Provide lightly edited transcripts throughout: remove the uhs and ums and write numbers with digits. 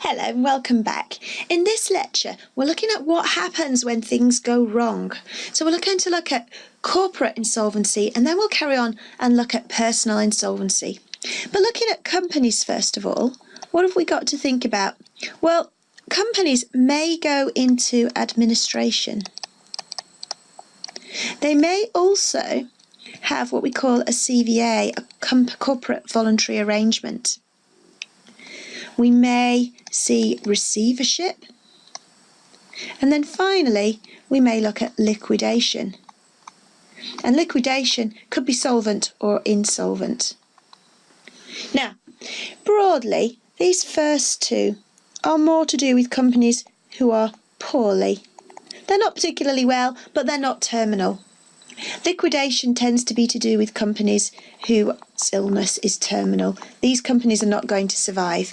Hello and welcome back. In this lecture, we're looking at what happens when things go wrong. So we're going to look at corporate insolvency and then we'll carry on and look at personal insolvency. But looking at companies first of all, what have we got to think about? Well, companies may go into administration. They may also have what we call a CVA, a corporate voluntary arrangement. We may see receivership, and then finally we may look at liquidation. And liquidation could be solvent or insolvent. Now, broadly, these first two are more to do with companies who are poorly. They're not particularly well, but they're not terminal. Liquidation tends to be to do with companies whose illness is terminal. These companies are not going to survive.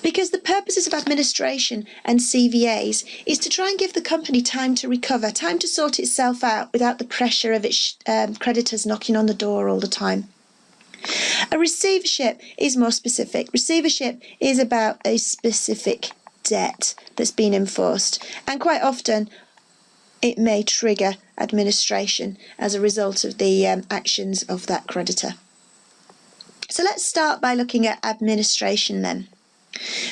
Because the purposes of administration and CVAs is to try and give the company time to recover, time to sort itself out without the pressure of its creditors knocking on the door all the time. A receivership is more specific. Receivership is about a specific debt that's been enforced, and quite often it may trigger administration as a result of the actions of that creditor. So let's start by looking at administration then.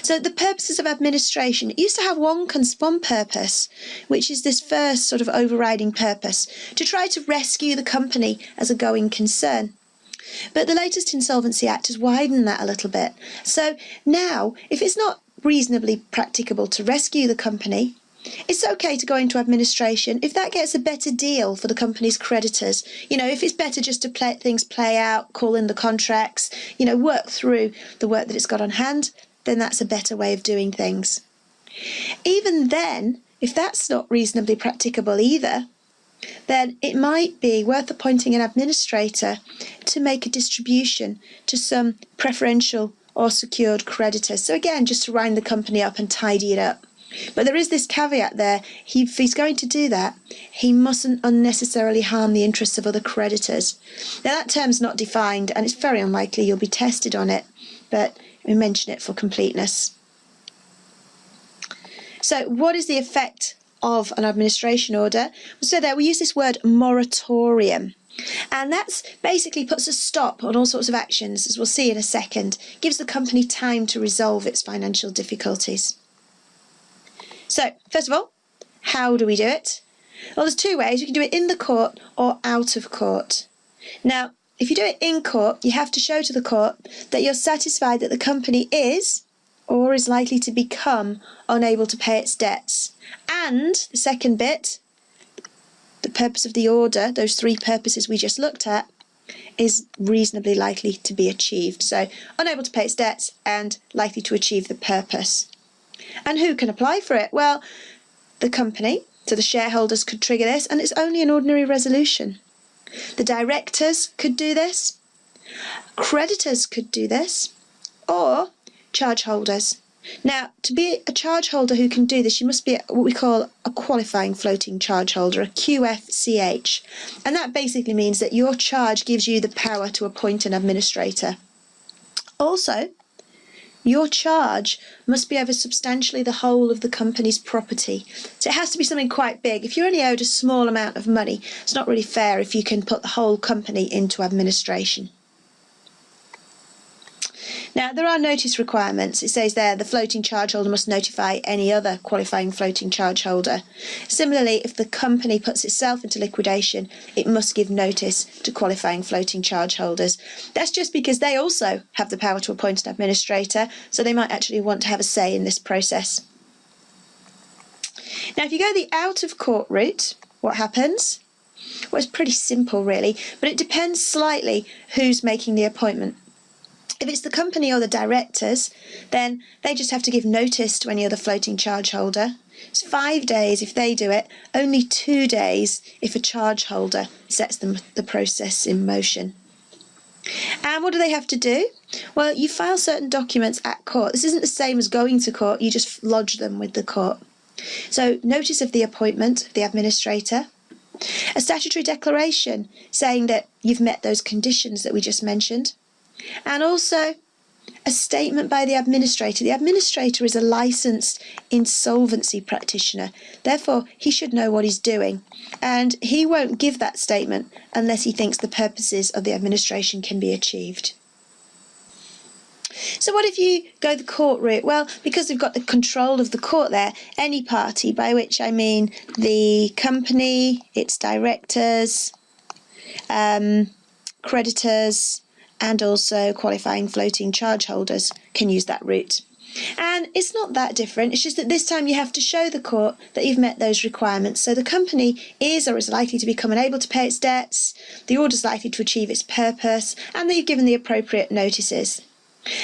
So the purposes of administration, it used to have one purpose, which is this first sort of overriding purpose, to try to rescue the company as a going concern. But the latest Insolvency Act has widened that a little bit. So now, if it's not reasonably practicable to rescue the company, it's okay to go into administration if that gets a better deal for the company's creditors. You know, if it's better just to let things play out, call in the contracts, work through the work that it's got on hand, then that's a better way of doing things. Even then, if that's not reasonably practicable either, then it might be worth appointing an administrator to make a distribution to some preferential or secured creditors. So again, just to wind the company up and tidy it up. But there is this caveat there. If he's going to do that, he mustn't unnecessarily harm the interests of other creditors. Now that term's not defined and it's very unlikely you'll be tested on it, but we mention it for completeness. So what is the effect of an administration order? So there we use this word moratorium, and that's basically puts a stop on all sorts of actions, as we'll see in a second, gives the company time to resolve its financial difficulties. So first of all, how do we do it? Well, there's two ways. We can do it in the court or out of court. Now, if you do it in court, you have to show to the court that you're satisfied that the company is or is likely to become unable to pay its debts. And the second bit, the purpose of the order, those three purposes we just looked at, is reasonably likely to be achieved. So unable to pay its debts and likely to achieve the purpose. And who can apply for it? Well, the company, so the shareholders could trigger this, and it's only an ordinary resolution. The directors could do this, creditors could do this, or charge holders. Now, to be a charge holder who can do this, you must be what we call a qualifying floating charge holder, a QFCH. And that basically means that your charge gives you the power to appoint an administrator. Also, your charge must be over substantially the whole of the company's property. So it has to be something quite big. If you're only owed a small amount of money, it's not really fair if you can put the whole company into administration. Now, there are notice requirements. It says there the floating charge holder must notify any other qualifying floating charge holder. Similarly, if the company puts itself into liquidation, it must give notice to qualifying floating charge holders. That's just because they also have the power to appoint an administrator, so they might actually want to have a say in this process. Now, if you go the out of court route, what happens? Well, it's pretty simple really, but it depends slightly who's making the appointment. If it's the company or the directors, then they just have to give notice to any other floating charge holder. It's 5 days if they do it, only 2 days if a charge holder sets the process in motion. And what do they have to do? Well, you file certain documents at court. This isn't the same as going to court, you just lodge them with the court. So, notice of the appointment of the administrator, a statutory declaration saying that you've met those conditions that we just mentioned, and also a statement by the administrator. The administrator is a licensed insolvency practitioner. Therefore, he should know what he's doing. And he won't give that statement unless he thinks the purposes of the administration can be achieved. So what if you go the court route? Well, because we've got the control of the court there, any party, by which I mean the company, its directors, creditors, and also qualifying floating charge holders can use that route. And it's not that different, it's just that this time you have to show the court that you've met those requirements. So the company is or is likely to become unable to pay its debts, the order is likely to achieve its purpose, and that you've given the appropriate notices.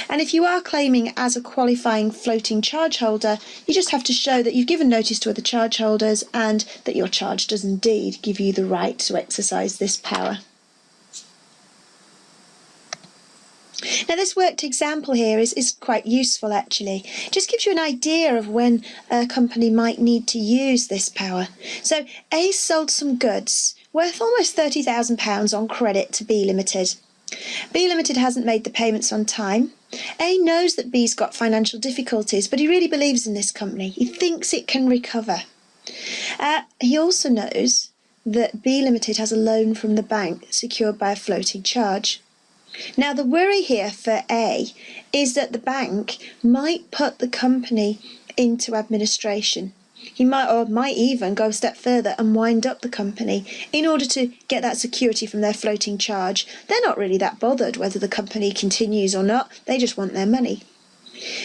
And if you are claiming as a qualifying floating charge holder, you just have to show that you've given notice to other charge holders and that your charge does indeed give you the right to exercise this power. Now this worked example here is quite useful actually. It just gives you an idea of when a company might need to use this power. So A sold some goods worth almost £30,000 on credit to B Limited. B Limited hasn't made the payments on time. A knows that B's got financial difficulties, but he really believes in this company. He thinks it can recover. He also knows that B Limited has a loan from the bank secured by a floating charge. Now the worry here for A is that the bank might put the company into administration. He might even go a step further and wind up the company in order to get that security from their floating charge. They're not really that bothered whether the company continues or not, they just want their money.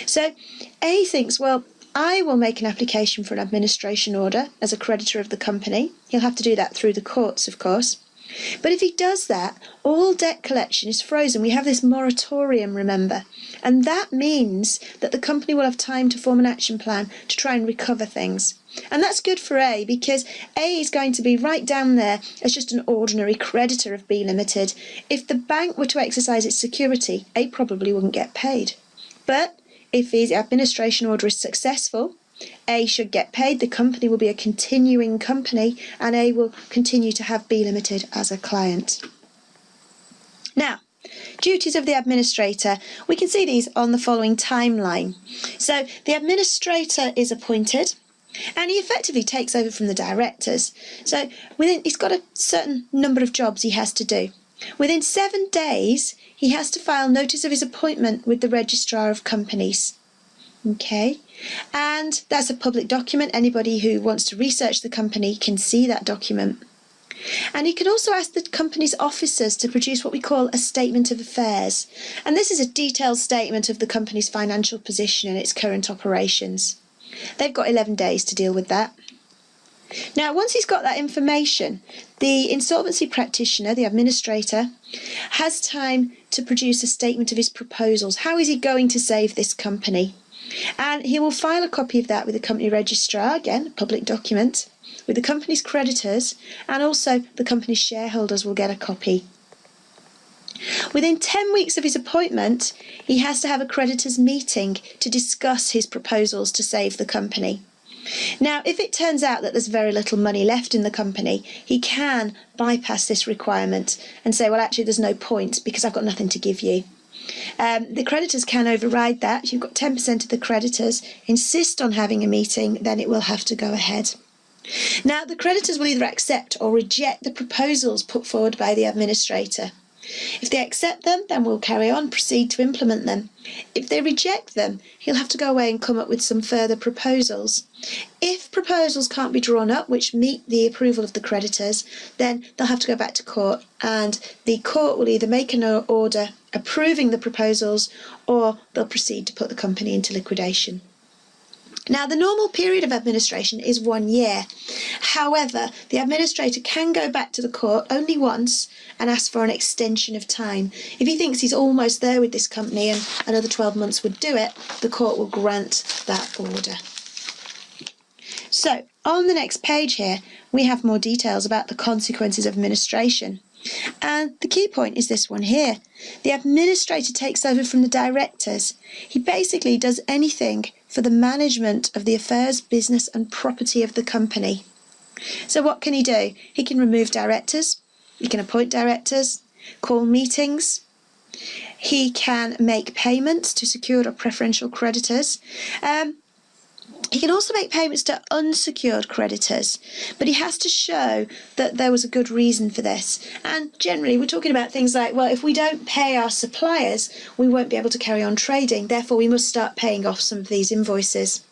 So A thinks, well, I will make an application for an administration order as a creditor of the company. He'll have to do that through the courts, of course. But if he does that, all debt collection is frozen. We have this moratorium, remember, and that means that the company will have time to form an action plan to try and recover things. And that's good for A because A is going to be right down there as just an ordinary creditor of B Limited. If the bank were to exercise its security, A probably wouldn't get paid. But if his administration order is successful, A should get paid, the company will be a continuing company, and A will continue to have B Limited as a client. Now, duties of the administrator. We can see these on the following timeline. So the administrator is appointed, and he effectively takes over from the directors. So he's got a certain number of jobs he has to do. Within 7 days, he has to file notice of his appointment with the Registrar of Companies. Okay, and that's a public document. Anybody who wants to research the company can see that document. And he can also ask the company's officers to produce what we call a statement of affairs. And this is a detailed statement of the company's financial position and its current operations. They've got 11 days to deal with that. Now, once he's got that information, the insolvency practitioner, the administrator, has time to produce a statement of his proposals. How is he going to save this company? And he will file a copy of that with the company registrar, again, a public document, with the company's creditors, and also the company's shareholders will get a copy. Within 10 weeks of his appointment, he has to have a creditors' meeting to discuss his proposals to save the company. Now, if it turns out that there's very little money left in the company, he can bypass this requirement and say, well, actually, there's no point because I've got nothing to give you. The creditors can override that. If you've got 10% of the creditors insist on having a meeting, then it will have to go ahead. Now, the creditors will either accept or reject the proposals put forward by the administrator. If they accept them, then we'll carry on, proceed to implement them. If they reject them, he'll have to go away and come up with some further proposals. If proposals can't be drawn up which meet the approval of the creditors, then they'll have to go back to court, and the court will either make an order approving the proposals or they'll proceed to put the company into liquidation. Now, the normal period of administration is 1 year. However, the administrator can go back to the court only once and ask for an extension of time. If he thinks he's almost there with this company and another 12 months would do it, the court will grant that order. So, on the next page here, we have more details about the consequences of administration. And the key point is this one here. The administrator takes over from the directors. He basically does anything for the management of the affairs, business and property of the company. So what can he do? He can remove directors, he can appoint directors, call meetings, He can make payments to secured or preferential creditors. He can also make payments to unsecured creditors, but he has to show that there was a good reason for this. And generally, we're talking about things like, well, if we don't pay our suppliers, we won't be able to carry on trading. Therefore, we must start paying off some of these invoices.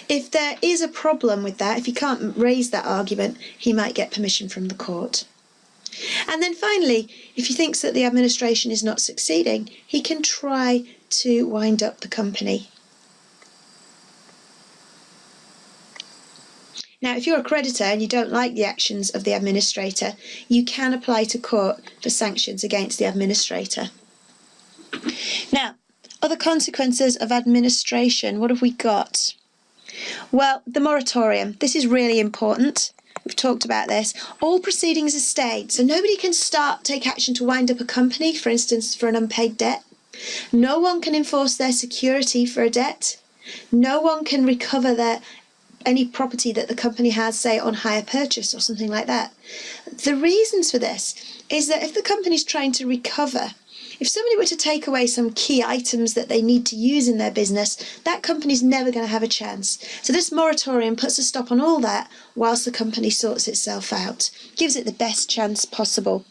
If there is a problem with that, if he can't raise that argument, he might get permission from the court. And then finally, if he thinks that the administration is not succeeding, he can try to wind up the company. Now, if you're a creditor and you don't like the actions of the administrator, you can apply to court for sanctions against the administrator. Now, other consequences of administration, what have we got? Well, the moratorium. This is really important. We've talked about this. All proceedings are stayed, so nobody can take action to wind up a company, for instance, for an unpaid debt. No one can enforce their security for a debt. No one can recover any property that the company has, say, on hire purchase or something like that. The reasons for this is that if the company's trying to recover, if somebody were to take away some key items that they need to use in their business, that company's never going to have a chance. So this moratorium puts a stop on all that whilst the company sorts itself out, gives it the best chance possible.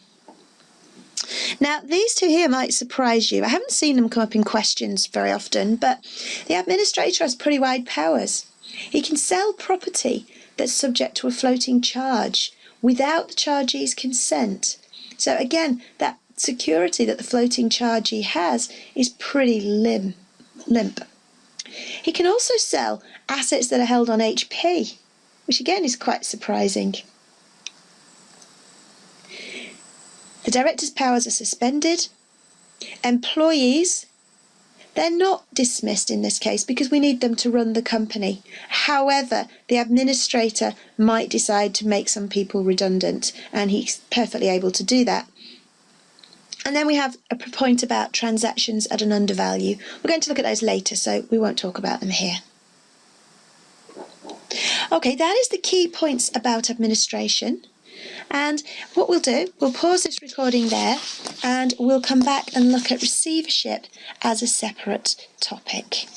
Now, these two here might surprise you. I haven't seen them come up in questions very often, but the administrator has pretty wide powers. He can sell property that's subject to a floating charge without the chargee's consent. So again, that security that the floating chargee has is pretty limp. He can also sell assets that are held on HP, which again is quite surprising. The director's powers are suspended. Employees, they're not dismissed in this case because we need them to run the company. However, the administrator might decide to make some people redundant, and he's perfectly able to do that. And then we have a point about transactions at an undervalue. We're going to look at those later, so we won't talk about them here. Okay, that is the key points about administration. And what we'll do, we'll pause this recording there and we'll come back and look at receivership as a separate topic.